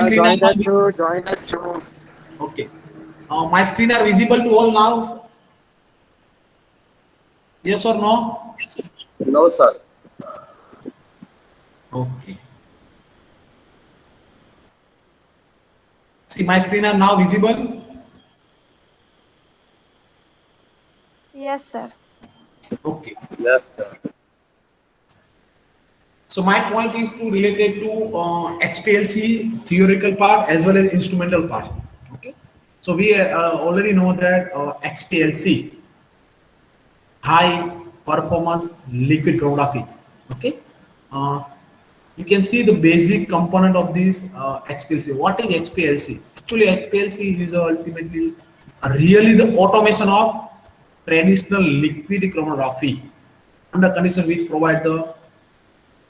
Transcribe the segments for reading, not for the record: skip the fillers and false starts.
screen Join the are show. Join the show. okay. My screen are visible to all now. Yes or no? No, sir. Okay. See, my screen are now visible. Yes, sir. Okay. Yes, sir. So my point is to related to HPLC theoretical part as well as instrumental part. Okay. So we already know that HPLC, high performance liquid chromatography. Okay. Uh, you can see the basic component of this HPLC. What is HPLC? Actually, HPLC is ultimately really the automation of traditional liquid chromatography under condition which provide the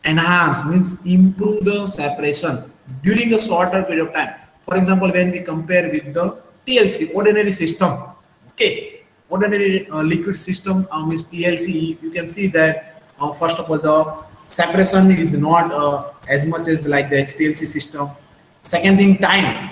enhance means improve the separation during a shorter period of time. For example, when we compare with the TLC ordinary system, okay, ordinary liquid system means TLC, you can see that first of all the separation is not as much as like the HPLC system. Second thing, time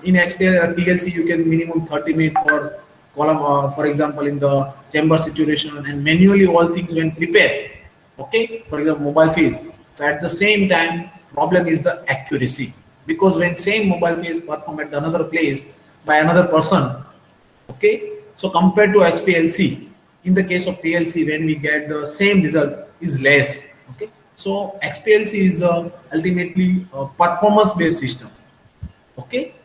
in HPL TLC you can minimum 30 minutes per column. For example, in the chamber situation and manually all things when prepared. Okay, for example, mobile phase. So at the same time, problem is the accuracy because when same mobile phase perform at another place by another person, okay. So compared to HPLC, in the case of PLC, when we get the same result is less. Okay, so HPLC is ultimately a performance-based system. Okay,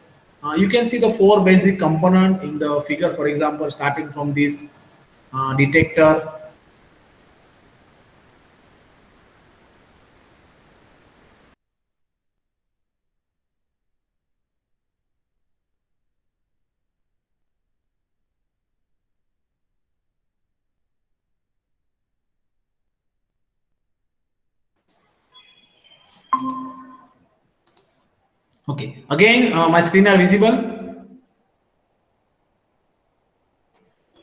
you can see the four basic component in the figure. For example, starting from this detector. Okay, again, my screen are visible.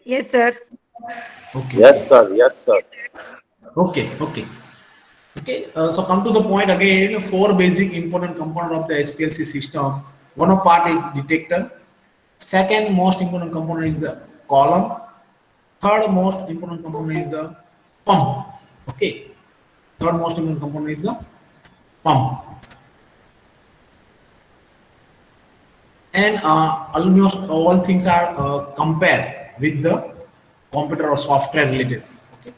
Yes, sir. Okay, Yes, okay, sir. Yes, sir. okay, okay. Okay, so come to the point again. Four basic important component of the HPLC system. One of part is detector. Second most important component is the column. Third most important component is the pump. Okay. Third most important component is the pump. And almost all things are compared with the computer or software related. Okay.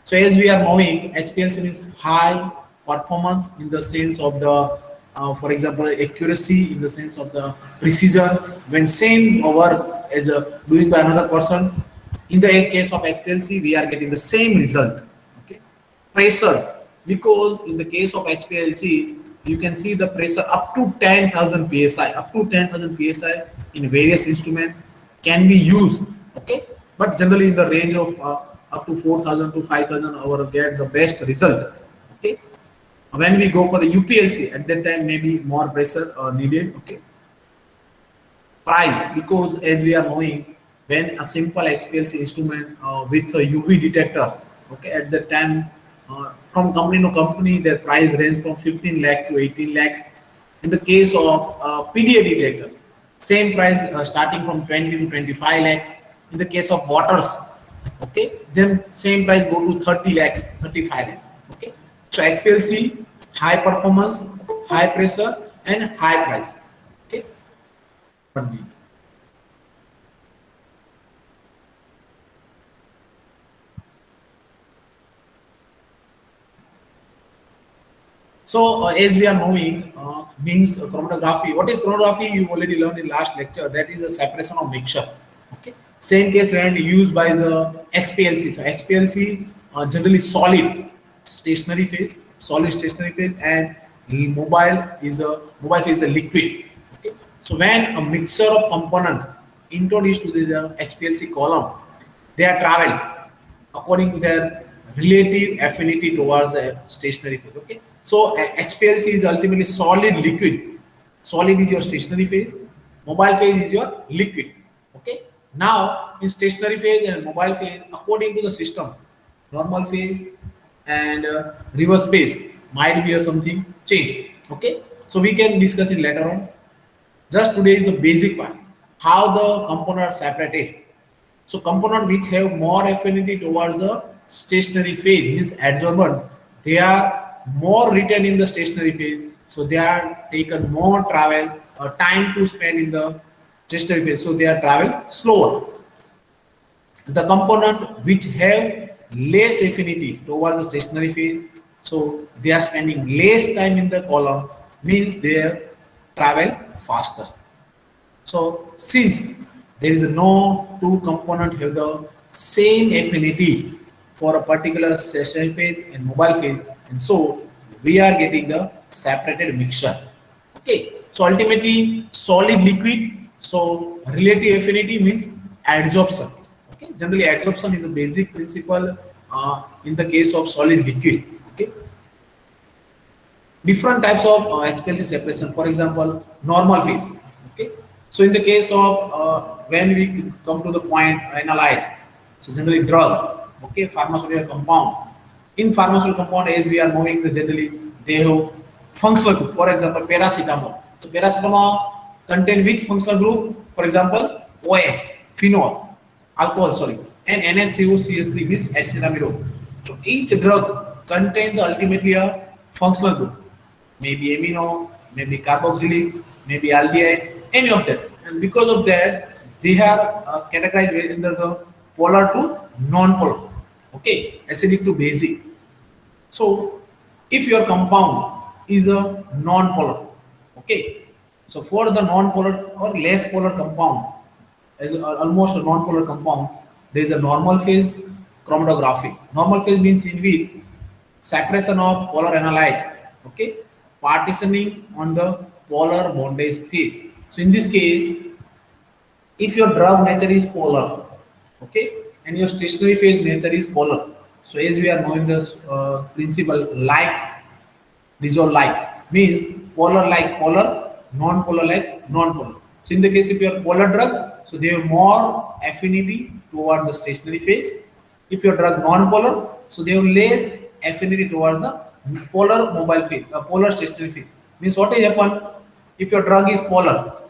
So as we are moving, HPLC means high performance in the sense of the, for example, accuracy in the sense of the precision. When same work as doing by another person, in the case of HPLC, we are getting the same result. Okay, pressure because in the case of HPLC, you can see the pressure up to 10,000 psi, up to 10,000 psi in various instrument can be used. Okay, but generally in the range of up to 4,000 to 5,000 our get the best result. Okay, when we go for the UPLC at that time maybe more pressure needed. Okay, price because as we are knowing when a simple HPLC instrument with a UV detector, okay, at that time from company to company their price range from 15 lakh to 18 lakhs. In the case of PDA detector, same price starting from 20 to 25 lakhs. In the case of waters, okay, then same price go to 30 lakhs, 35 lakhs. Okay, so HPLC high performance, high pressure, and high price. Okay. So as we are knowing, means chromatography. What is chromatography? You already learned in last lecture. That is a separation of mixture. Okay. Same case when used by the HPLC. So HPLC generally solid stationary phase, solid stationary phase, and mobile phase is a liquid. Okay. So when a mixture of component introduced to the HPLC column, they are travel according to their relative affinity towards a stationary phase. Okay, so HPLC is ultimately solid liquid. Solid is your stationary phase, mobile phase is your liquid. Okay, now in stationary phase and mobile phase, according to the system, normal phase and reverse phase might be a something change. Okay, So we can discuss it later on. Just today is the basic part, how the components are separated. So component which have more affinity towards the stationary phase means adsorbent, they are more written in the stationary phase. So they are taken more travel or time to spend in the stationary phase. So they are travel slower. The component which have less affinity towards the stationary phase, so they are spending less time in the column, means they travel faster. So since there is no two component have the same affinity for a particular stationary phase and mobile phase, and so we are getting the separated mixture. Okay, so ultimately solid liquid. So relative affinity means adsorption. Okay, generally adsorption is a basic principle in the case of solid liquid. Okay, different types of HPLC separation. For example, normal phase. Okay, so in the case of when we come to the point analyte, so generally drug. Okay, pharmaceutical compound. In pharmaceutical compound, as we are moving, the generally they have functional group. For example, paracetamol. So paracetamol contain which functional group? For example, OH, phenol, alcohol, sorry, and NaCO3 means acetamidol. So each drug contains ultimately a functional group, maybe amino, maybe carboxylic, maybe aldehyde, any of them. And because of that, they are categorized under the polar to non-polar. Okay, acidic to basic. So if your compound is a non-polar, okay, so for the non-polar or less polar compound, as almost a non-polar compound, there is a normal phase chromatography. Normal phase means in which separation of polar analyte, okay, partitioning on the polar bondage phase. So in this case, if your drug nature is polar, okay, and your stationary phase nature is polar. So as we are knowing this principle, like dissolve like means polar like polar, non-polar like non-polar. So in the case if you are polar drug, so they have more affinity toward the stationary phase. If your drug non-polar, so they have less affinity towards the polar mobile phase, polar stationary phase. Means what will happen if your drug is polar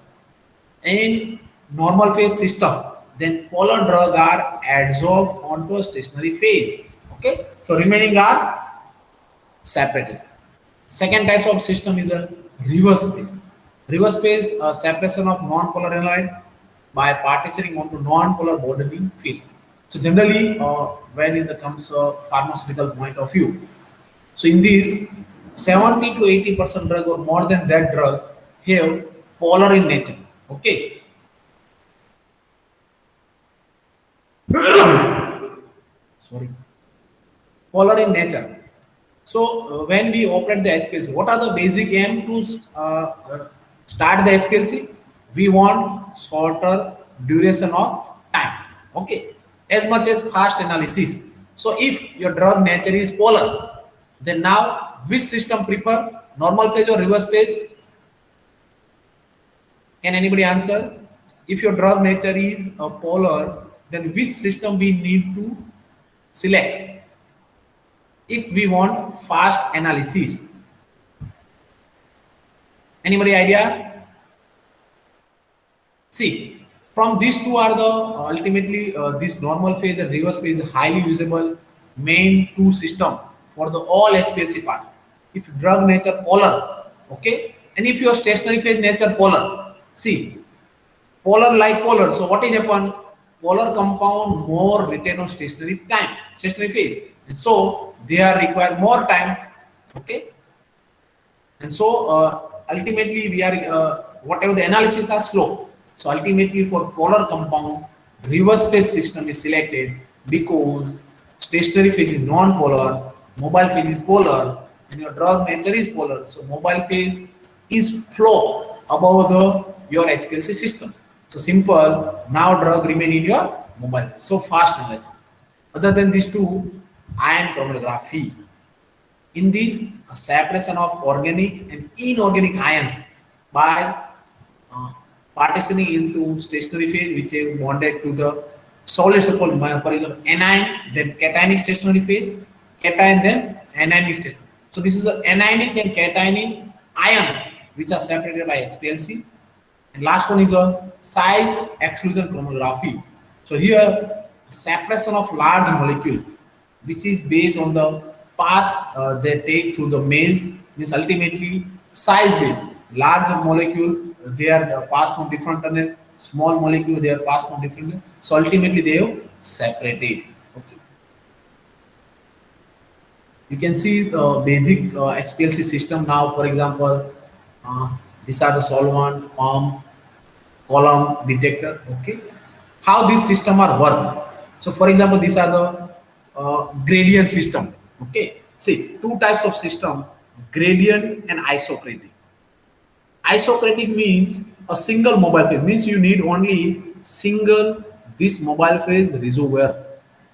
in normal phase system, then polar drug are adsorbed onto a stationary phase. Okay, so remaining are separated. Second type of system is a reverse phase. Reverse phase separation of non-polar analyte by partitioning onto non-polar bonding phase. So generally, when it comes to pharmaceutical point of view, so in these 70 to 80% drug or more than that drug have polar in nature. Okay, sorry, polar in nature. So when we operate the HPLC, what are the basic aim to start the HPLC? We want shorter duration of time. Okay, as much as fast analysis. So if your drug nature is polar, then now which system prefer, normal phase or reverse phase? Can anybody answer? If your drug nature is polar, then which system we need to select if we want fast analysis? Anybody idea? See, from these two are the ultimately this normal phase and reverse phase is highly usable main two system for the all HPLC part. If drug nature polar, okay, and if your stationary phase nature polar, see, polar like polar. So what is happen? Polar compound more retain on stationary time, stationary phase, and so they are require more time. Okay, and so ultimately we are whatever the analysis are slow. So ultimately for polar compound, reverse phase system is selected because stationary phase is non-polar, mobile phase is polar, and your drug nature is polar. So mobile phase is flow above the your HPLC system. So simple. Now drug remain in your mobile. So fast analysis. Other than these two, ion chromatography. In this, a separation of organic and inorganic ions by uh, partitioning into stationary phase which is bonded to the solid support. For example, anion, then cationic stationary phase, cation, then anionic stationary. So this is a anionic and cationic ion which are separated by HPLC. And last one is a size exclusion chromatography. So here, separation of large molecule, which is based on the path they take through the maze, means ultimately size based. Large molecule, they are passed from different tunnel. Small molecule, they are passed from different tunnel. So ultimately, they have separated. Okay. You can see the basic HPLC system now. For example, these are the solvent, pump, column, detector. Okay, how these system are work. So, for example, these are the gradient system. Okay, see two types of system: gradient and isocratic. Isocratic means a single mobile phase, means you need only single this mobile phase reservoir.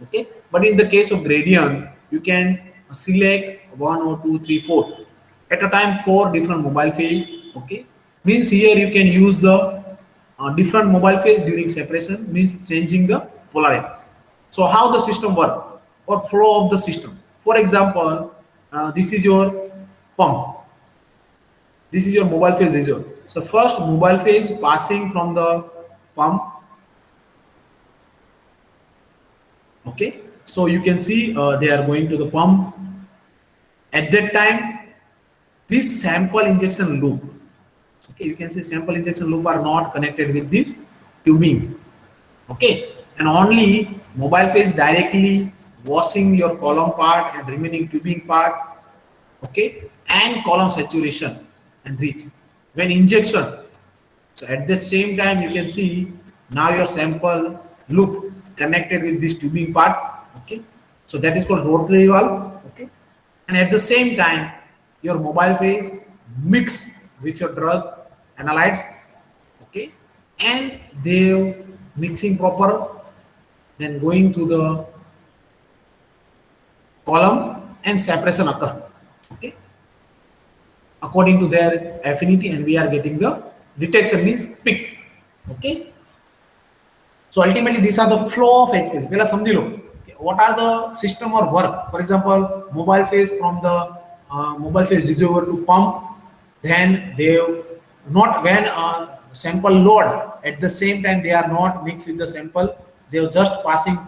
Okay, but in the case of gradient, you can select one or two, three, four at a time, four different mobile phase. Okay, means here you can use the different mobile phase during separation, means changing the polarity. So how the system work or flow of the system? For example, this is your pump. This is your mobile phase reservoir. So first mobile phase passing from the pump. Okay, so you can see they are going to the pump. At that time, this sample injection loop. Okay, you can see sample injection loop are not connected with this tubing. Okay, and only mobile phase directly washing your column part and remaining tubing part. Okay, and column saturation and reach when injection. So at the same time, you can see now your sample loop connected with this tubing part. Okay, so that is called rotary valve. Okay, and at the same time, your mobile phase mix with your drug analytes. Okay, and they mixing proper, then going to the column and separation occur. Okay, according to their affinity, and we are getting the detection means pick. Okay, so ultimately these are the flow of HPLC. पहला समझ लो what are the system or work. For example, mobile phase from the mobile phase reservoir to pump, then they not when sample load at the same time they are not mixed with the sample, they are just passing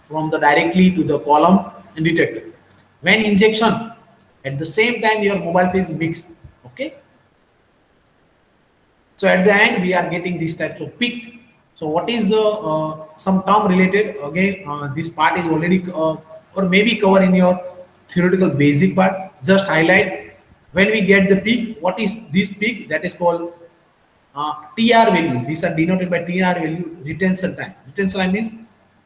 from the directly to the column and detector. When injection, at the same time your mobile phase mixed. Okay, so at the end we are getting these types of peak. So what is some term related? Again, this part is already or maybe cover in your theoretical basic part. Just highlight when we get the peak. What is this peak? That is called TR value. These are denoted by TR value. Retention time. Retention time means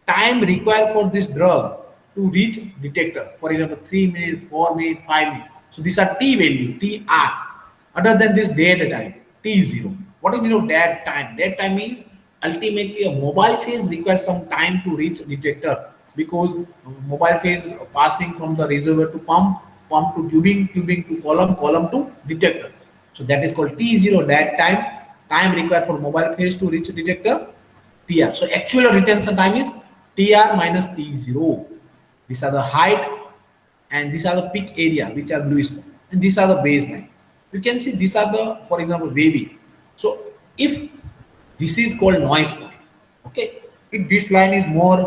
time required for this drug to reach detector. For example, 3 minutes, 4 minutes, 5 minutes. So these are T value, TR. Other than this dead time, T0. What is mean of dead time? Dead time means ultimately a mobile phase requires some time to reach detector, because mobile phase passing from the reservoir to pump, pump to tubing, tubing to column, column to detector. So that is called T0, dead time, time required for mobile phase to reach detector, TR. So actual retention time is TR minus T0. These are the height and these are the peak area, which are bluish, and these are the baseline. You can see these are the, for example, wavy. So if this is called noise point. Okay, if this line is more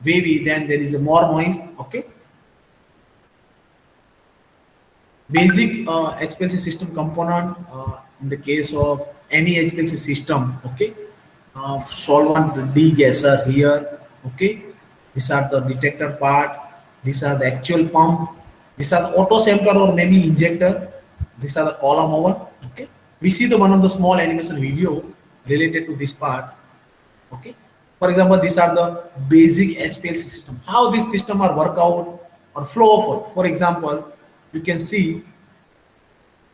wavy, then there is a more noise. Okay, basic HPLC system component in the case of any HPLC system. Okay, solvent degasser here. Okay, these are the detector part. These are the actual pump. These are the auto sampler or maybe injector. These are the column over. Okay, we see the one of the small animation video related to this part. Okay, for example, these are the basic HPLC system. How this system are work out or flow of work. For example, you can see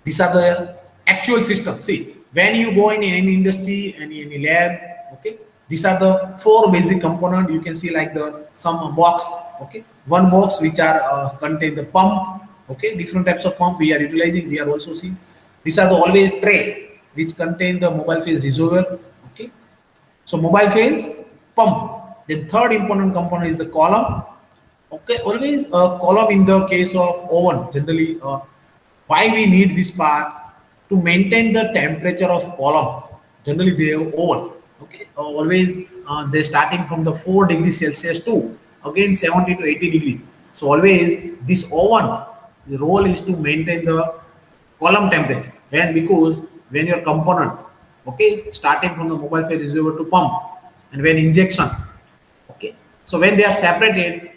these are the actual system. See, when you go in any industry, any lab, okay, these are the 4 basic component. You can see like the some box. Okay, one box which are contain the pump. Okay, different types of pump we are utilizing. We are also seeing. These are the always tray which contain the mobile phase reservoir. Okay, so mobile phase pump. Then third important component is the column. Okay, always a column in the case of oven. Generally, why we need this part to to maintain the temperature of column. Generally, they have oven. Okay, always they're starting from the 4 degrees Celsius to again 70 to 80 degree. So always this oven, the role is to maintain the column temperature. When because when your component, okay, starting from the mobile phase reservoir to pump, and when injection, okay, so when they are separated,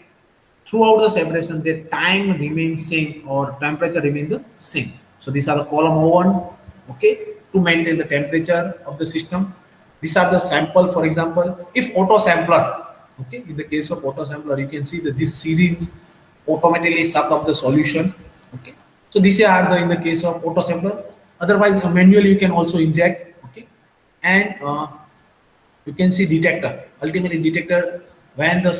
throughout the separation, the time remains same or temperature remains the same. So these are the column oven, okay, to maintain the temperature of the system. These are the sample, for example, if auto sampler, okay, in the case of auto sampler, you can see that this syringe automatically suck up the solution, okay. So these are the in the case of auto sampler. Otherwise, manually you can also inject, okay, and you can see detector. Ultimately, detector when the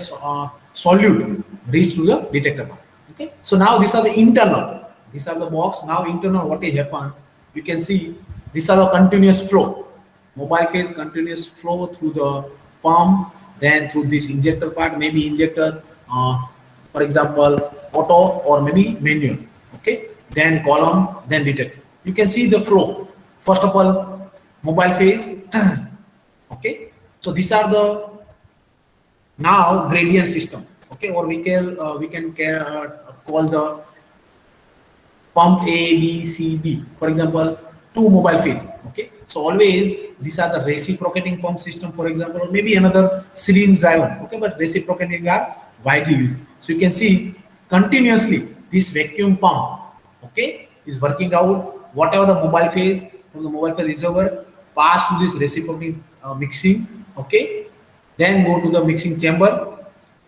solute reach to the detector part. Okay. So now these are the internal. These are the box. Now internal, what is happen? You can see these are the continuous flow. Mobile phase continuous flow through the pump, then through this injector part, maybe injector, for example, auto or maybe manual. Okay. Then column, then detector. You can see the flow. First of all, mobile phase. Okay, so these are the now gradient system. Okay, or we can call the pump A, B, C, D. For example, two mobile phase. Okay, so always these are the reciprocating pump system. For example, or maybe another syringe driven. Okay, but reciprocating are widely used. So you can see continuously this vacuum pump. Okay, is working out whatever the mobile phase from the mobile phase reservoir pass through this reciprocating mixing. Okay, then go to the mixing chamber.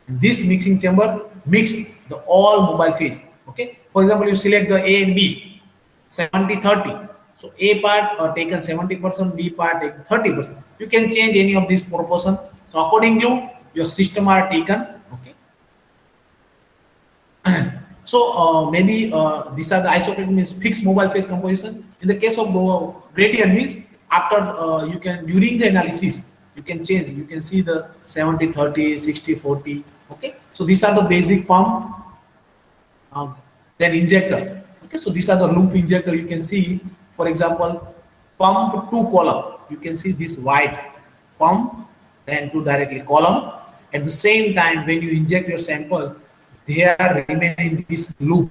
This mixing chamber mix the all mobile phase. Okay, for example, you select the A and B 70-30. So A part taken 70%, B part taken 30%. You can change any of these proportion. So according to your system are taken. Okay, so maybe these are the isotope means fixed mobile phase composition. In the case of gradient means after you can during the analysis you can change. You can see the 70-30, 60-40. Okay, so these are the basic pump. Then injector. Okay, so these are the loop injector. You can see, for example, pump to column. You can see this white pump, then to directly column. At the same time, when you inject your sample, they are remain in this loop.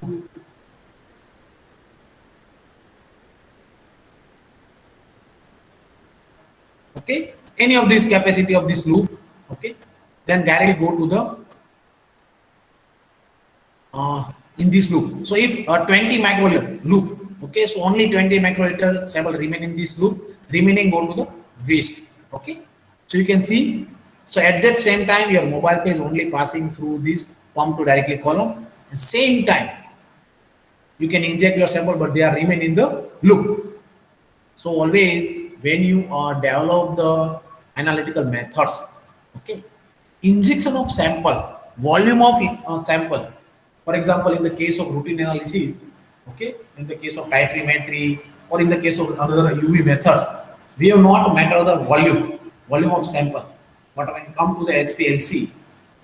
Okay, any of this capacity of this loop. Okay, then directly go to the in this loop. So if 20 microliter loop, okay, so only 20 microliter sample remain in this loop, remaining go to the waste. Okay, so you can see, so at that same time your mobile phase only passing through this pump to directly column, and same time you can inject your sample, but they are remain in the loop. So always when you develop the analytical methods, okay, injection of sample, volume of sample. For example, in the case of routine analysis, okay, in the case of titrimetry or in the case of other UV methods, we have not matter the volume of sample. But when it come to the HPLC,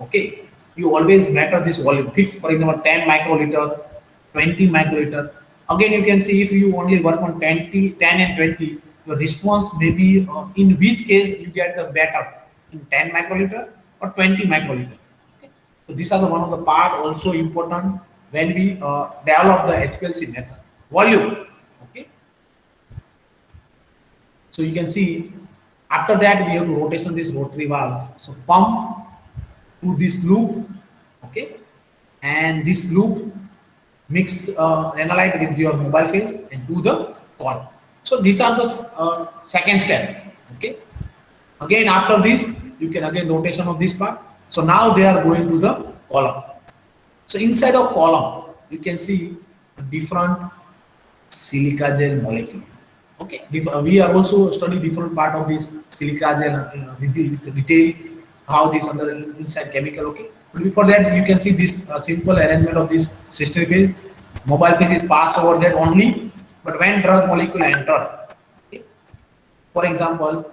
okay, you always matter this volume. Fix, for example, 10 microliter, 20 microliter. Again, you can see if you only work on 10 and 20, your response may be in which case you get the better in 10 microliter or 20 microliter. Okay? So these are the one of the part also important when we develop the HPLC method. Volume. Okay. So you can see after that we have to rotation this rotary valve. So pump to this loop. Okay, and this loop mix analyte with your mobile phase and do the column. So these are the second step. Okay, again after this you can again rotation of this part. So now they are going to the column. So inside of column you can see different silica gel molecule. Okay, we are also study different part of this silica gel with detail how this under inside chemical. Okay, but before that you can see this simple arrangement of this system phase. Mobile phase is passed over that only, but when drug molecule enter, okay, for example,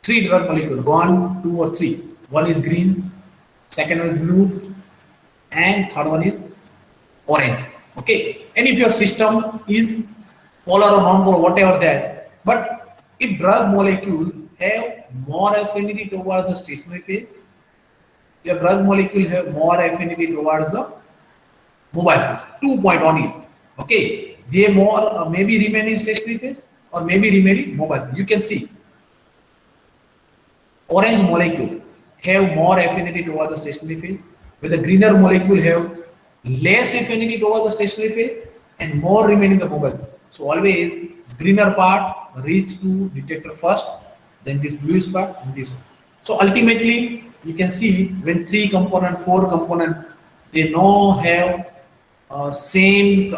3 drug molecule, 1, 2 or 3. One is green, second one is blue, and third one is orange. Okay, and if your system is polar or non-polar, whatever that. But if drug molecule have more affinity towards the stationary phase, your drug molecule have more affinity towards the mobile phase. 2 point only. Okay, they more maybe remain in stationary phase or maybe remain in mobile. You can see orange molecule have more affinity towards the stationary phase, where the greener molecule have less affinity towards the stationary phase and more remain in the mobile. So always greener part reach to detector first, then this bluish part and this one. So ultimately you can see when 3 component, 4 component, they no have same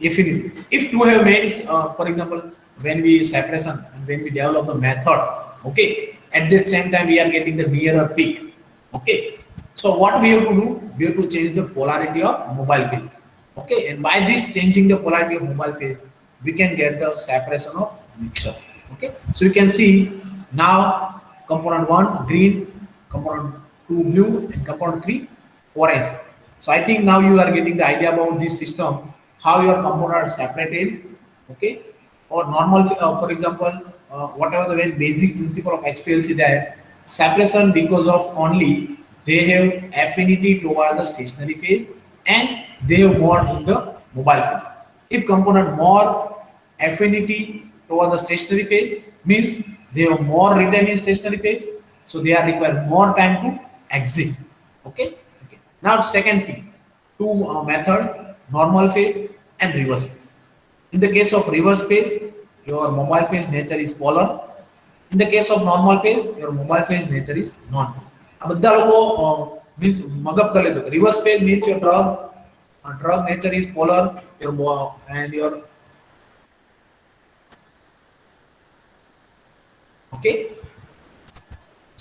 affinity. If two have means, for example, when we separation and when we develop the method, okay, at the same time we are getting the nearer peak, okay. So what we have to do? We have to change the polarity of mobile phase, okay, and by this changing the polarity of mobile phase, we can get the separation of mixture, okay. So you can see now component 1 green, component 2 blue, and component 3 orange. So I think now you are getting the idea about this system, how your components are separated, okay, or normal, for example, whatever the very basic principle of HPLC, that separation because of only they have affinity towards the stationary phase and they have more in the mobile phase. If component more affinity towards the stationary phase means they have more retain in stationary phase, so they are require more time to exit, okay. Now, second thing, two method, normal phase and reverse phase. In the case of reverse phase, your mobile phase nature is polar. In the case of normal phase, your mobile phase nature is non-polar. આ બધા લોકો means મગપ કરી લેતો. Reverse phase means your drug nature is polar, your and your okay.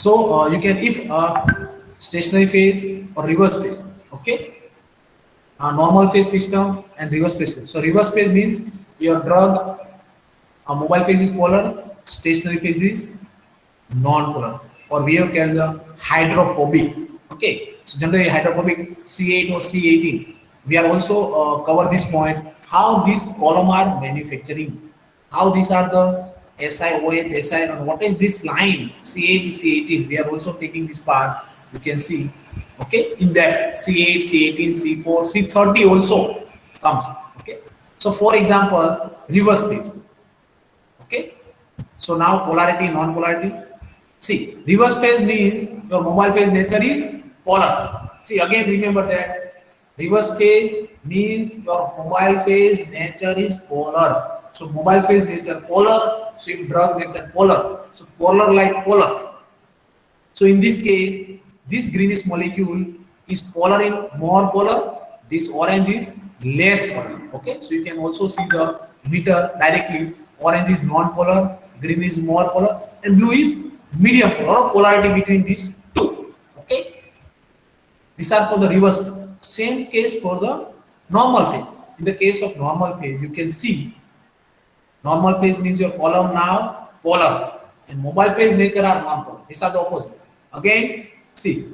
So you can if stationary phase or reverse phase, okay. Normal phase system and reverse phase. So reverse phase means your drug mobile phase is polar, stationary phase is non-polar, or we have called the hydrophobic. Okay, so generally hydrophobic C8 or C18. We are also cover this point how these column are manufacturing, how these are the SiOH, Si, and what is this line C8, C18. We are also taking this part. You can see, okay, in that C8, C18, C4, C30 also comes. Okay, so for example, reverse phase. Okay, so now polarity, non-polarity. See, reverse phase means your mobile phase nature is polar. See, again remember that reverse phase means your mobile phase nature is polar. So mobile phase nature polar, so if drug nature polar, so polar like polar. So in this case, this greenish molecule is polar in more polar, this orange is less polar. Okay, so you can also see the meter directly. Orange is non-polar, green is more polar, and blue is medium polar, or polarity between these two. Okay, these are for the reverse. Same case for the normal phase. In the case of normal phase, you can see normal phase means your column now polar, and mobile phase nature are non-polar. These are the opposite. Again, see,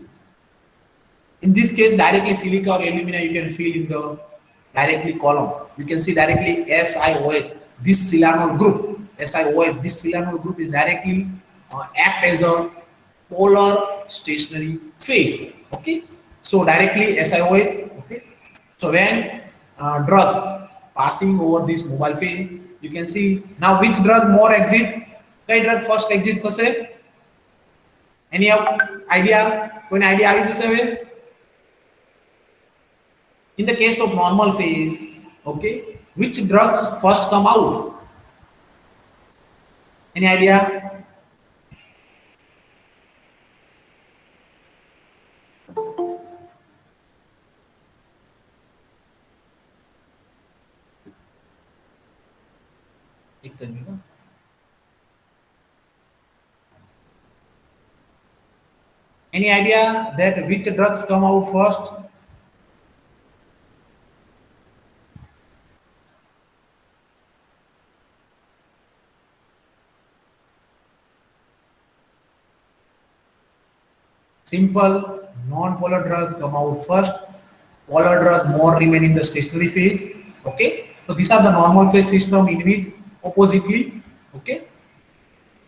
in this case directly silica or alumina you can feel in the directly column. You can see directly SiOH, this silanol group, SiOH, this silanol group is directly act as a polar stationary phase. Okay, so directly SiOH. Okay, so when drug passing over this mobile phase, you can see now which drug more exit. Which drug first exit થશે? Any idea? कोई idea આવી જશે હવે? In the case of normal phase, okay, which drugs first come out? Any idea? Any idea that which drugs come out first? Simple, non-polar drug come out first. Polar drug more remain in the stationary phase. Okay, so So these are the normal phase system in which oppositely, okay.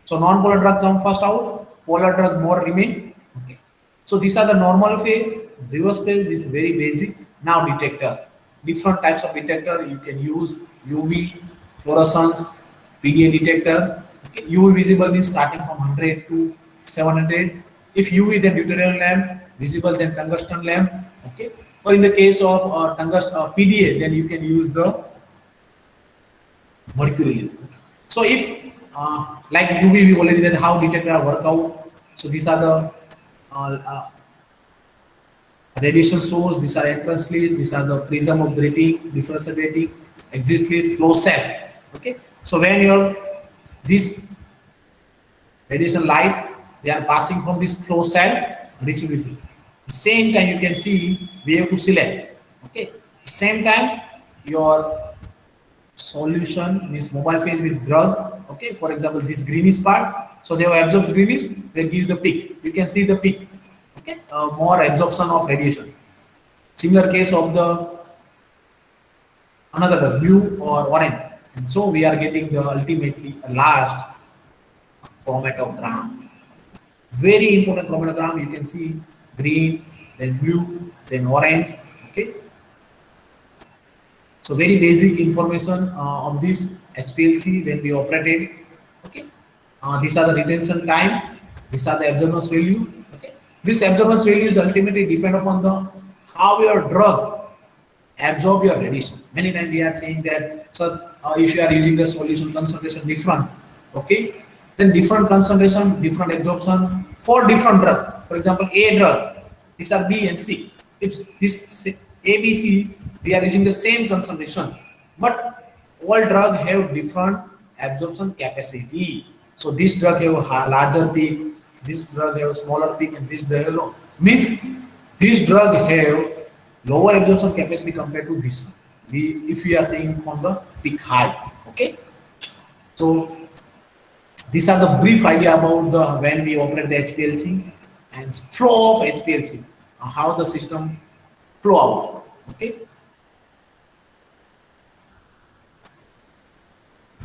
So non-polar drug come first out, polar drug more remain. Okay. So these are the normal phase, reverse phase with very basic. Now detector, different types of detector you can use: UV, fluorescence, PDA detector. Okay. UV visible means starting from 100 to 700. If UV, then deuterium lamp; visible, then tungsten lamp. Okay. Or in the case of tungsten PDA, then you can use the mercury lamp. So if like UV, we already did how detector work out. So these are the radiation source. These are entrance slit. These are the prism of grating, differential grating, exit slit, flow cell. Okay. So when your this radiation light, they are passing from this flow cell reaching with you. Same time you can see we have to select. Okay. Same time your solution means mobile phase with drug. Okay, for example, this greenish part. So they have absorbed greenish, they give the peak. You can see the peak. Okay, more absorption of radiation. Similar case of the another drug, blue or orange. And so we are getting the ultimately last chromatogram. Very important chromatogram. You can see green, then blue, then orange. Okay. So very basic information of this HPLC when we operated. Okay, these are the retention time. These are the absorbance value. Okay, this absorbance values ultimately depend upon the how your drug absorb your radiation. Many times we are saying that so if you are using the solution concentration different, okay, then different concentration, different absorption for different drug. For example, A drug, these are B and C. If this A, B, C, we are using the same concentration, but all drug have different absorption capacity. So this drug have a larger peak, this drug have a smaller peak, and this drug have low. Means this drug have lower absorption capacity compared to this one. If we are saying from the peak high, okay. So these are the brief idea about the when we operate the HPLC and flow of HPLC, how the system flow out. Okay.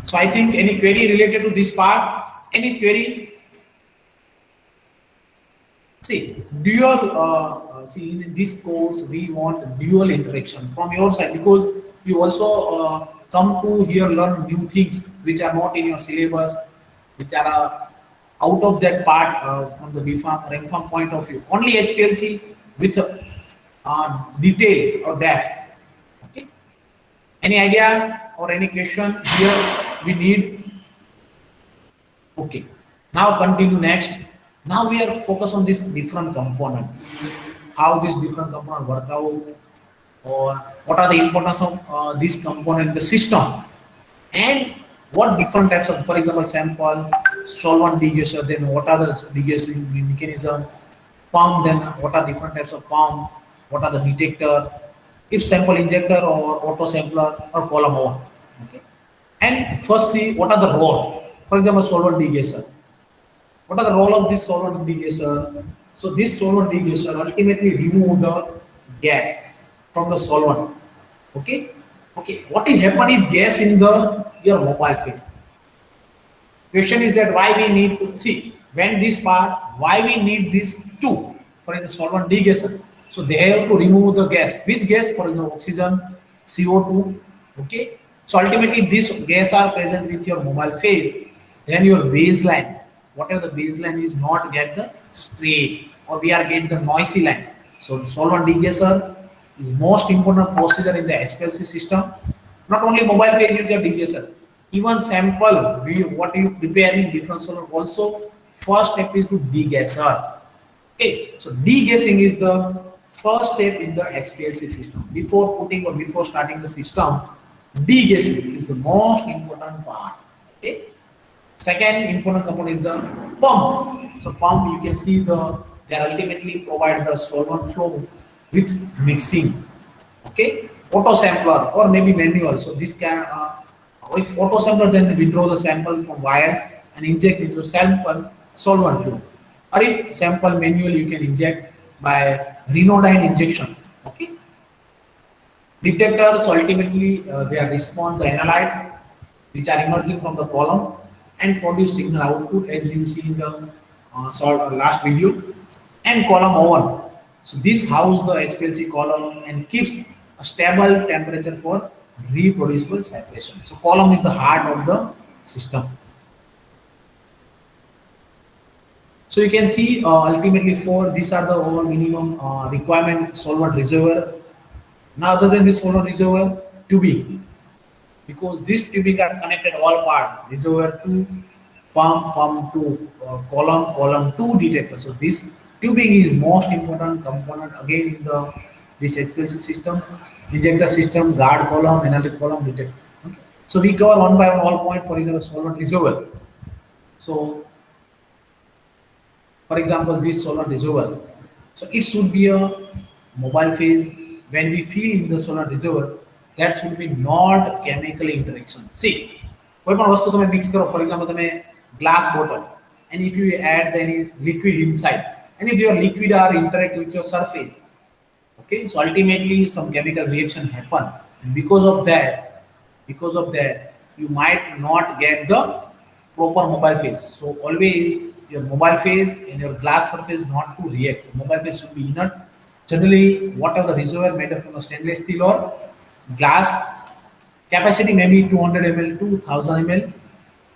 So I think any query related to this part, any query? See, dual, see in this course, we want dual interaction from your side because you also come to here learn new things which are not in your syllabus, which are out of that part from the BPharm or MPharm point of view. Only HPLC with detail or depth. Okay. Any idea or any question here we need? Okay. Now continue next. Now we are focused on this different component. How this different component work out, or what are the importance of this component in the system, and what different types of, for example, sample, solvent degaser, then what are the degassing mechanism, pump, then what are different types of pump, what are the detector, if sample injector or auto sampler or column one. Okay. And first see what are the role. For example, solvent degaser. What are the role of this solvent degaser? So this solvent degaser ultimately remove the gas from the solvent. Okay. Okay. What is happen if gas in the your mobile phase? Question is that why we need to see when this part, why we need this two for the solvent degaser. So they have to remove the gas. Which gas? For example, oxygen, CO2. Okay. So ultimately this gas are present with your mobile phase. Then your baseline, whatever the baseline is, not get the straight, or we are get the noisy line. So solvent degaser is most important procedure in the HPLC system. Not only mobile phase you get degaser, even sample what you prepare in different solvent also. First step is to degasser. Okay, so degassing is the first step in the HPLC system. Before putting or before starting the system, degassing is the most important part. Okay. Second important component is the pump. So pump, you can see they are ultimately provide the solvent flow with mixing. Okay, auto sampler or maybe manual. So this can if auto sampler, then withdraw the sample from wires and inject into sample solvent flow. Or if sample manual, you can inject by Renodyne injection. Okay. Detectors ultimately they are respond the analyte which are emerging from the column and produce signal output as you see in the last video and column O1. So this house the HPLC column and keeps a stable temperature for reproducible separation. So column is the heart of the system. So you can see ultimately for these are the all minimum requirement solvent reservoir. Now other than this solvent reservoir, tubing, because this tubing are connected all part reservoir to pump to column to detector. So this tubing is most important component again in the this HPLC system, injector system, guard column, analytic column, detector. Okay. So we cover one by one all point for example solvent reservoir. So for example, this solar reservoir. So it should be a mobile phase. When we fill in the solar reservoir, that should be not chemical interaction. See, कोई पण वस्तु तुम्हें mix करो, for example, तुम्हें glass bottle, and if you add any liquid inside, and if your liquid are interact with your surface, okay, so ultimately some chemical reaction happen, and because of that, you might not get the proper mobile phase. So always your mobile phase and your glass surface not to react. So mobile phase should be inert. Generally, whatever the reservoir made up from a stainless steel or glass, capacity maybe 200 ml to 1000 ml.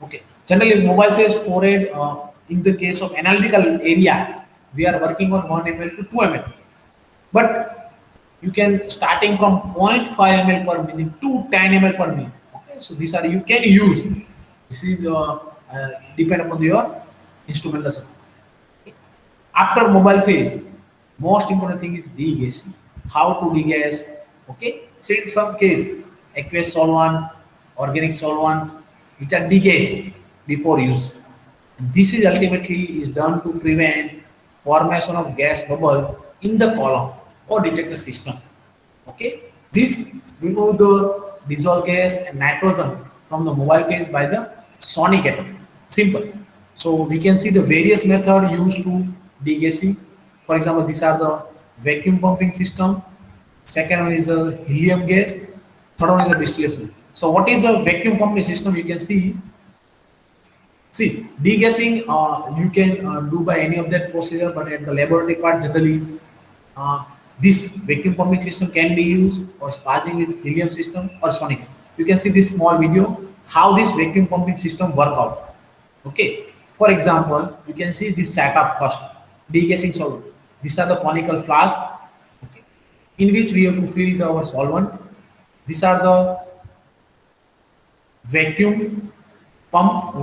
Okay. Generally, mobile phase poured in the case of analytical area, we are working on 1 ml to 2 ml. But you can starting from 0.5 ml per minute to 10 ml per minute. Okay, so these are you can use. This is depend upon your instrumental supply. Okay. After mobile phase, most important thing is degassing. How to degas? Okay, say in some case aqueous solvent, organic solvent, which are degassed before use. This is ultimately is done to prevent formation of gas bubble in the column or detector system. Okay, this remove the dissolved gas and nitrogen from the mobile phase by the sonic atom. Simple. So we can see the various method used to degassing. For example, these are the vacuum pumping system. Second one is a helium gas. Third one is a distillation. So what is a vacuum pumping system? You can see. See, degassing you can do by any of that procedure, but at the laboratory part, generally this vacuum pumping system can be used or sparging with helium system or sonic. You can see this small video how this vacuum pumping system work out. Okay. For example, you can see this setup first, degassing solvent. These are the conical flasks, okay, in which we have to fill our solvent. These are the vacuum pump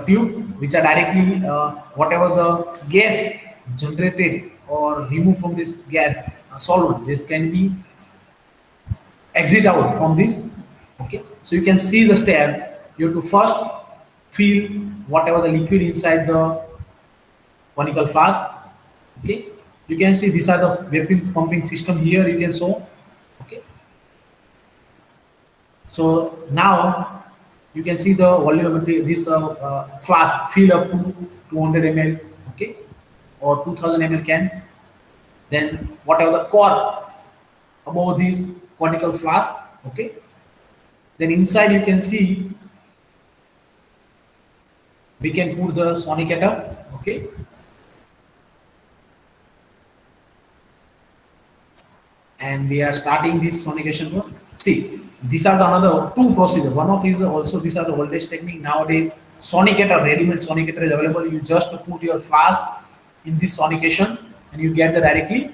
tube which are directly whatever the gas generated or removed from this gas solvent, this can be exit out from this. Okay, so you can see the step. You have to first fill whatever the liquid inside the conical flask. Okay, you can see these are the vacuum pumping system here you can show. Okay, so now you can see the volumetric this flask fill up to 200 ml, okay, or 2000 ml can. Then whatever the cork above this conical flask, okay. Then inside you can see we can put the sonic atom, okay. And we are starting this sonication work. See, these are the another two procedures. One of these also these are the oldest technique nowadays. Sonicator, ready-made sonicator is available. You just put your flask in this sonication and you get the directly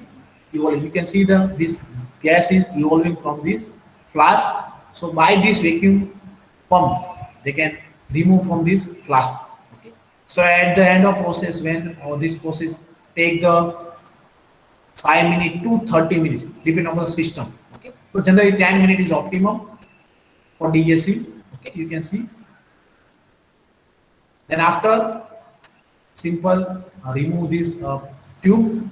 evolving. You can see the this gas is evolving from this flask. So by this vacuum pump, they can remove from this flask. Okay. So at the end of process, when this process take the 5 minutes to 30 minutes, depending on the system. Okay. So generally 10 minutes is optimum for degassing. Okay, you can see. Then after simple remove this tube,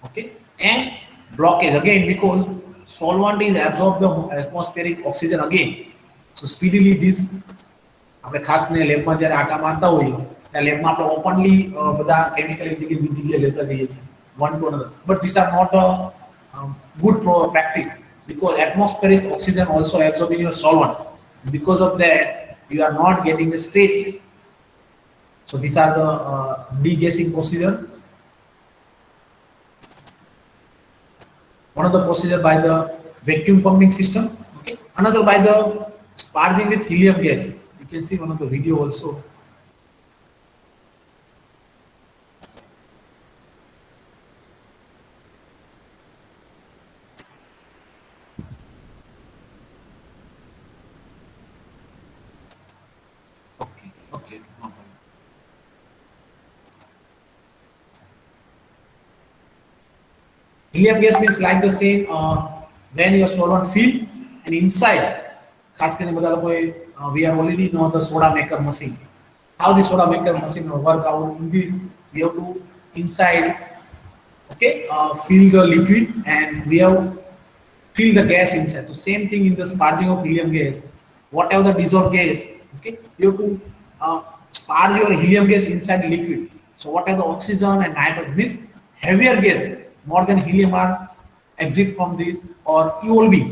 okay, and blockage again because solvent is absorb the atmospheric oxygen again. So speedily this આપણે ખાસ કરીને લેબમાં જ્યારે આટા મારતા હોઈએ ત્યાં લેબમાં આપણે ઓપનલી બધા કેમિકલ એક જગ્યાએ બીજી જગ્યાએ લેતા જઈએ છીએ one to another, but these are not a good practice. because atmospheric oxygen also absorbed in your solvent. Because of that, you are not getting the straight line. So these are the degassing procedure. One of the procedure by the vacuum pumping system. Okay. Another by the sparging with helium gas. You can see one of the video also. Okay. Okay. No problem. Helium gas means like the same when your solvent fill and inside ખાસ કરીને બધા લોકોએ we are already know the soda maker machine. How the soda maker machine work out in this, we have to inside, okay, fill the liquid and we have fill the gas inside. So same thing in the sparging of helium gas. Whatever the dissolved gas, okay, you have to sparge your helium gas inside the liquid. So whatever the oxygen and nitrogen means heavier gas more than helium are exit from this or evolving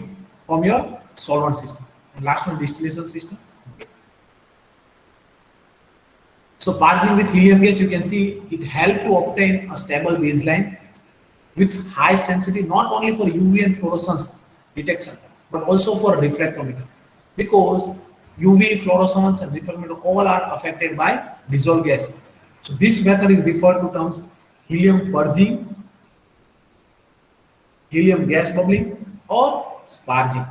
from your solvent system. And last one, distillation system. Okay. So sparging with helium gas, you can see it help to obtain a stable baseline with high sensitivity, not only for UV and fluorescence detection, but also for refractometer, because UV, fluorescence and refractometer all are affected by dissolved gas. So this method is referred to terms helium purging, helium gas bubbling or sparging.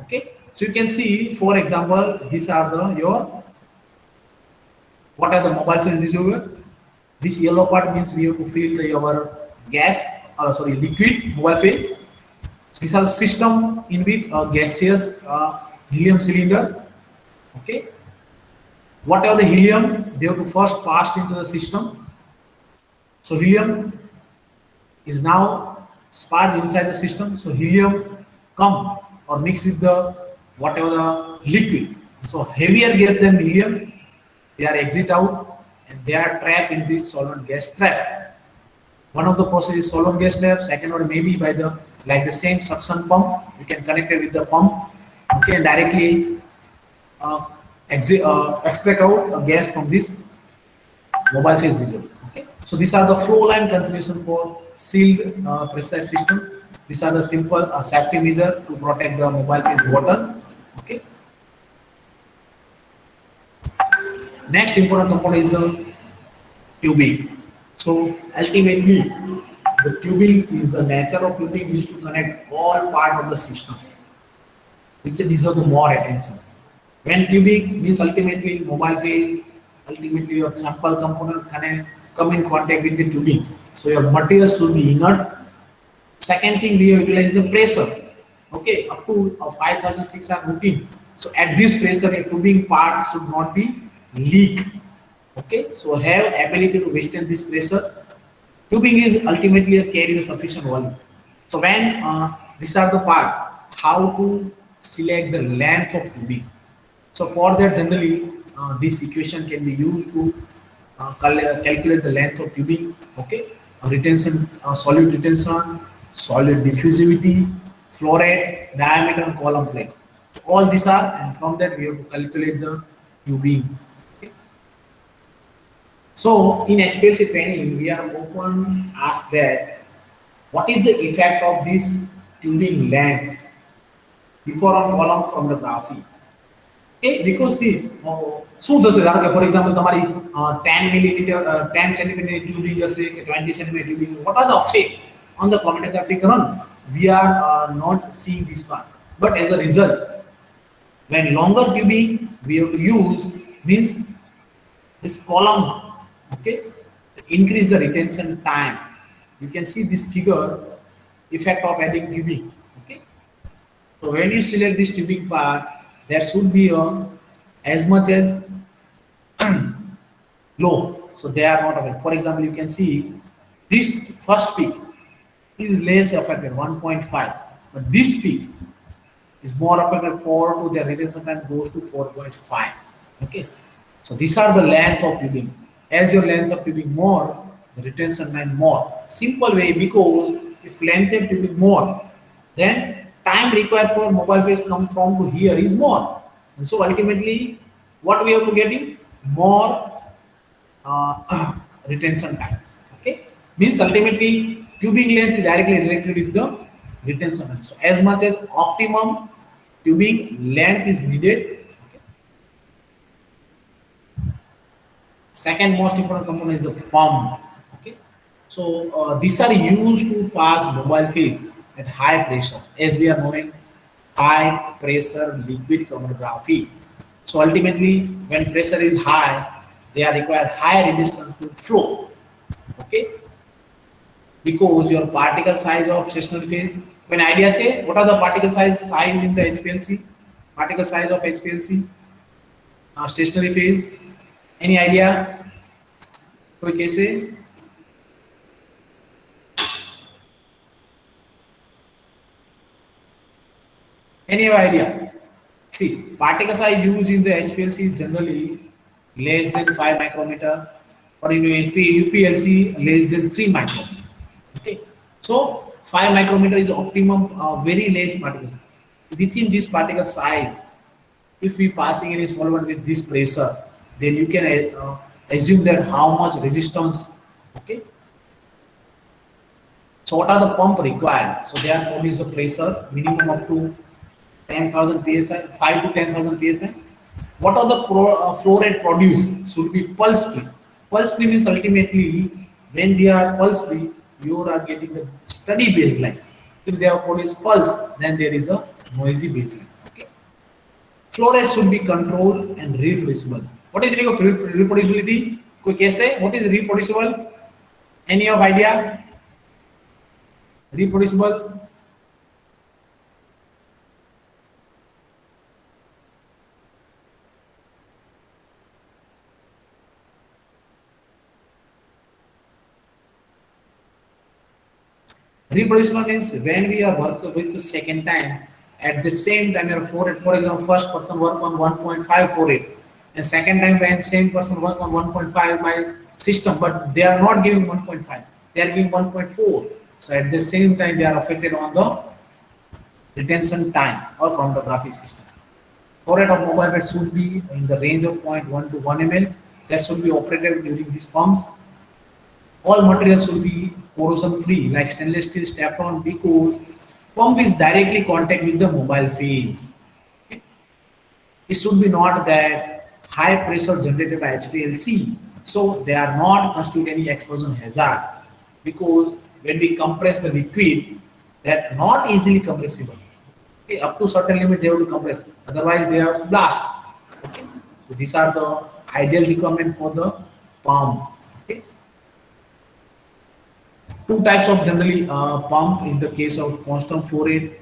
Okay, so you can see, for example, these are the your what are the mobile phase reservoir. This yellow part means we have to fill the your gas or sorry liquid mobile phase. These are the system in which a gaseous helium cylinder. Okay, whatever the helium they have to first pass into the system. So helium is now sparged inside the system. So helium come or mix with the whatever the liquid. So heavier gas than helium, they are exit out and they are trapped in this solvent gas trap. One of the process is solvent gas trap. Second one maybe by the like the same suction pump. You can connect it with the pump. Okay, and directly extract out a gas from this mobile phase reservoir. Okay, so these are the flow line configuration for sealed precise system. These are the simple safety measure to protect the mobile phase water. Okay. Next important component is the tubing. So ultimately, the tubing is the nature of tubing used to connect all part of the system, which deserve more attention. When tubing means ultimately mobile phase, ultimately your sample component come in contact with the tubing. So your material should be inert. Second thing, we utilize the pressure. Okay, up to 5,600 routine. So at this pressure, your tubing part should not be leak. Okay, so have ability to withstand this pressure. Tubing is ultimately a carry sufficient volume. So when these are the part, how to select the length of tubing. So for that, generally this equation can be used to calculate the length of tubing. Okay, retention, solute retention, solid diffusivity, flow rate, diameter, and column length. So all these are, and from that we have to calculate the tubing. Okay. So in HPLC training, we are often asked that what is the effect of this tubing length before on column chromatography. Okay, because see, શું થશે ધારો કે for example તમારી 10 millimetre 10 centimetre ટ્યુબિંગ હશે કે 20 centimetre ટ્યુબિંગ, what are the effect on the chromatography current? We are not seeing this part, but as a result, when longer tubing we have to use means this column, okay, increase the retention time. You can see this figure effect of adding tubing. Okay, so when you select this tubing part, there should be as much as low, so they are not available. For example, you can see this first peak is less affected 1.5, but this peak is more affected 4 to their retention time goes to 4.5. Okay, so these are the length of tubing. As your length of tubing more, the retention time more. Simple way, because if length of tubing more, then time required for mobile phase come from to here is more. And so ultimately, what we have to get in more retention time. Okay, means ultimately tubing length is directly related with the retention time. So as much as optimum tubing length is needed. Okay. Second most important component is the pump. Okay, so these are used to pass mobile phase at high pressure, as we are knowing high pressure liquid chromatography. So ultimately, when pressure is high, they are require high resistance to flow. Okay, because your particle size of stationary phase. When idea say, what are the particle size in the HPLC? Particle size of HPLC stationary phase. Any idea? कोई कैसे? Any idea? See, particle size used in the HPLC is generally less than 5 micrometer, or in UPLC less than 3 micrometer. Okay, so 5 micrometer is optimum, very less particle size. Within this particle size, if we passing any solvent with this pressure, then you can assume that how much resistance. Okay, so what are the pump required? So they are produce a pressure minimum up to 10,000 psi, 5 to 10,000 psi. What are the flow rate produced? Should be pulse free. Pulse free means ultimately when they are pulse free, you are getting the steady baseline. If they are produced pulse, then there is a noisy baseline. Okay. Flow rate should be controlled and reproducible. What is the meaning of reproducibility? कोई कैसे? What is reproducible? Any of idea? Reproducible? Reproducible means when we are working with the second time, at the same time your for example, first person work on 1.5 for it, and second time when same person work on 1.5 by system, but they are not giving 1.5, they are giving 1.4. So at the same time they are affected on the retention time or chromatography system. Flow rate of mobile bed should be in the range of 0.1 to 1 ml. That should be operated during these pumps. All materials should be corrosion free, like stainless steel strapped on, because pump is directly contact with the mobile phase. It should be not that high pressure generated by HPLC, so they are not constitute any explosion hazard, because when we compress the liquid, that not easily compressible. Okay, up to certain limit they have to compress, otherwise they have blast. Okay, so these are the ideal requirement for the pump. Okay. Two types of generally pump in the case of constant flow rate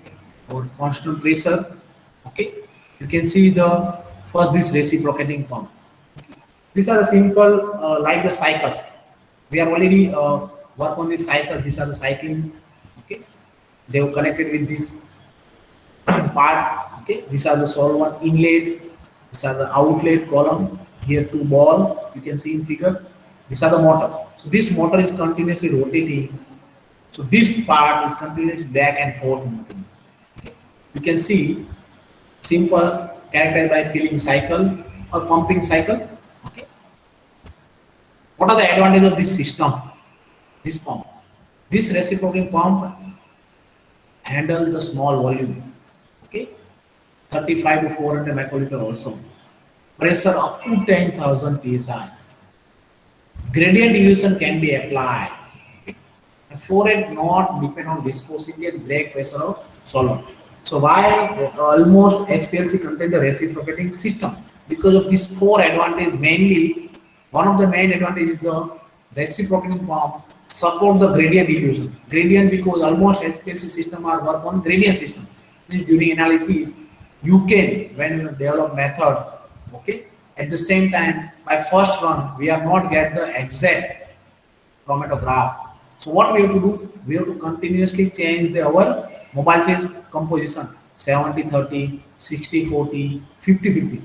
or constant pressure. Okay, you can see the first this reciprocating pump. These are the simple like the cycle. We are already work on this cycle. These are the cycling. Okay, they are connected with this part. Okay, these are the solvent inlet. These are the outlet column. Here two ball you can see in figure. These are the motor. So this motor is continuously rotating. So this part is continuously back and forth moving. Okay. You can see simple characterized by filling cycle or pumping cycle. Okay. What are the advantages of this system? This pump. This reciprocating pump handles the small volume. Okay. 35 to 400 microliter also. Pressure up to 10,000 psi. Gradient dilution can be applied. Flow rate not depend on viscosity and break pressure of solvent. So why almost HPLC contain the reciprocating system? Because of these four advantages mainly. One of the main advantage is the reciprocating pump support the gradient dilution. Gradient because almost HPLC system are work on gradient system. Means during analysis you can when you develop method. Okay. At the same time, by first run, we are not get the exact chromatograph. So what we have to do? We have to continuously change our mobile phase composition 70-30, 60-40, 50-50.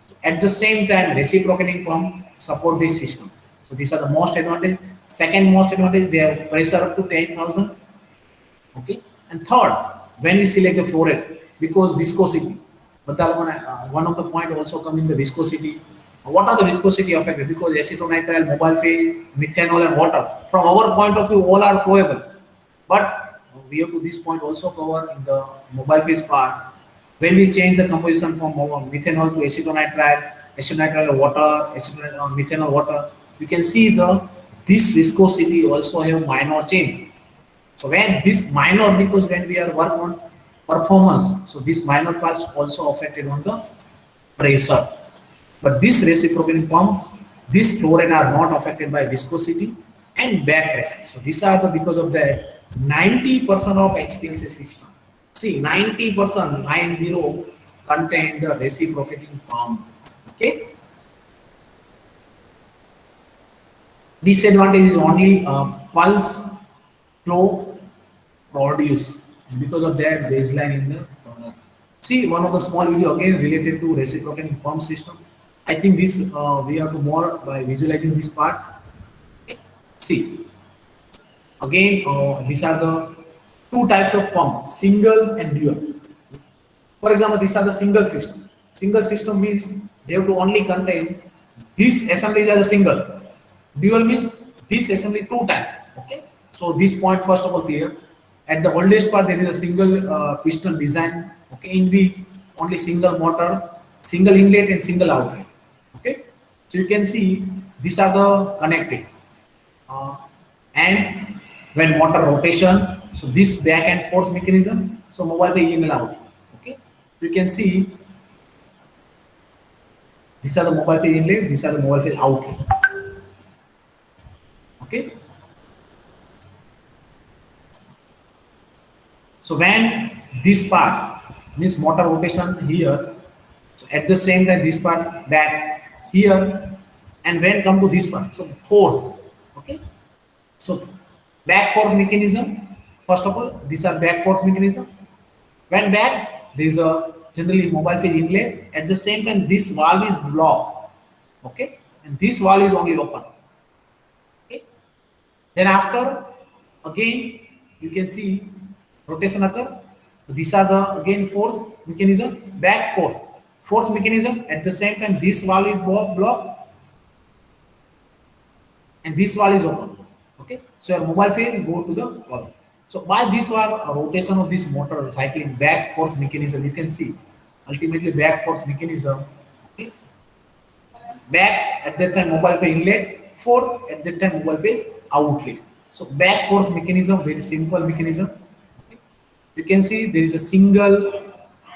So at the same time, reciprocating pump support this system. So these are the most advantage. Second most advantage, they have pressure up to 10,000. Okay. And third, when we select the flow rate, because viscosity. But one of the point also come in the viscosity. What are the viscosity affected? Because acetonitrile, mobile phase, methanol, and water. From our point of view, all are flowable. But we have to this point also cover in the mobile phase part. When we change the composition from methanol to acetonitrile, acetonitrile water, acetonitrile methanol water, you can see this viscosity also have minor change. So when this minor, because when we are work on performance, so this minor parts also affected on the pressure. But this reciprocating pump, this flow rate are not affected by viscosity and back pressure. So these are the because of that 90% of HPLC system. See 90%, 90 contain the reciprocating pump. Okay. Disadvantage is only pulse flow produce. And because of that, baseline in the product. See one of the small video again related to reciprocating pump system. I think this we have to more by visualizing this part. See again, these are the two types of pump: single and dual. For example, these are the single system. Single system means they have to only contain this assembly as a single. Dual means this assembly two types. Okay. So this point first of all clear. At the oldest part there is a single piston design. Okay, in which only single motor, single inlet and single outlet. Okay. So you can see these are the connected. And when motor rotation, so this back and forth mechanism, so mobile phase in and out. Okay, you can see these are the mobile phase inlet, these are the mobile phase outlet. Okay, so when this part means motor rotation here, so at the same time this part back here, and when come to this part, so forth. Okay, so back forth mechanism, first of all these are back forth mechanism. When back there is a generally mobile phase inlet, at the same time this valve is blocked. Okay, and this valve is only open. Okay, then after again you can see rotation occur. These are the again fourth mechanism, back fourth mechanism, at the same time this valve is blocked and this valve is open. Okay, so your mobile phase go to the valve. So by this valve, rotation of this motor cycling back forth mechanism, you can see ultimately back forth mechanism. Okay, back at that time mobile phase inlet, forth at that time mobile phase outlet. So back forth mechanism, very simple mechanism. Okay. You can see there is a single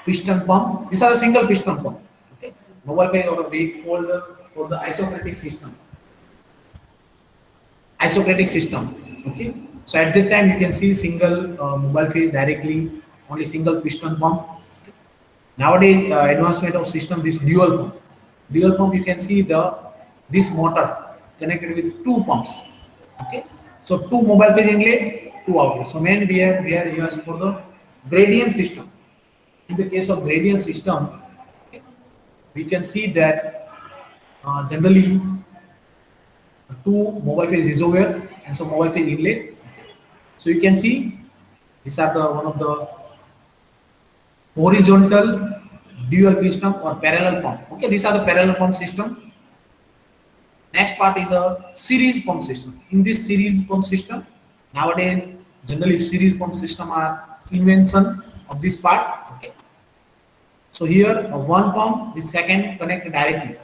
piston pump. These are the single piston pump. Okay, mobile phase or we call the isocratic system. Isocratic system. Okay, so at that time you can see single mobile phase directly, only single piston pump. Okay. Nowadays advancement of system, this dual pump. Dual pump, you can see this motor connected with two pumps. Okay, so two mobile phase inlet, two outlet. So when we are used for the gradient system. In the case of gradient system, okay, we can see that generally two mobile phase reservoir and so mobile phase inlet. So you can see these are the one of the horizontal dual piston or parallel pump. Okay, these are the parallel pump system. Next part is a series pump system. In this series pump system, nowadays generally series pump system are invention of this part. Okay, so here one pump with second connected directly.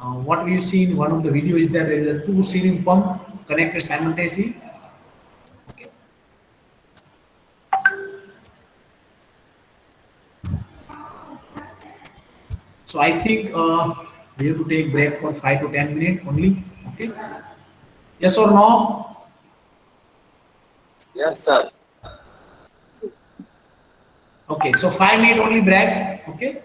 What we see in one of the video is that there is a two series pump connected simultaneously. Okay. So I think we have to take break for 5 to 10 minutes only. Okay. Yes or no? Yes, sir. Okay. So 5 minutes only break. Okay.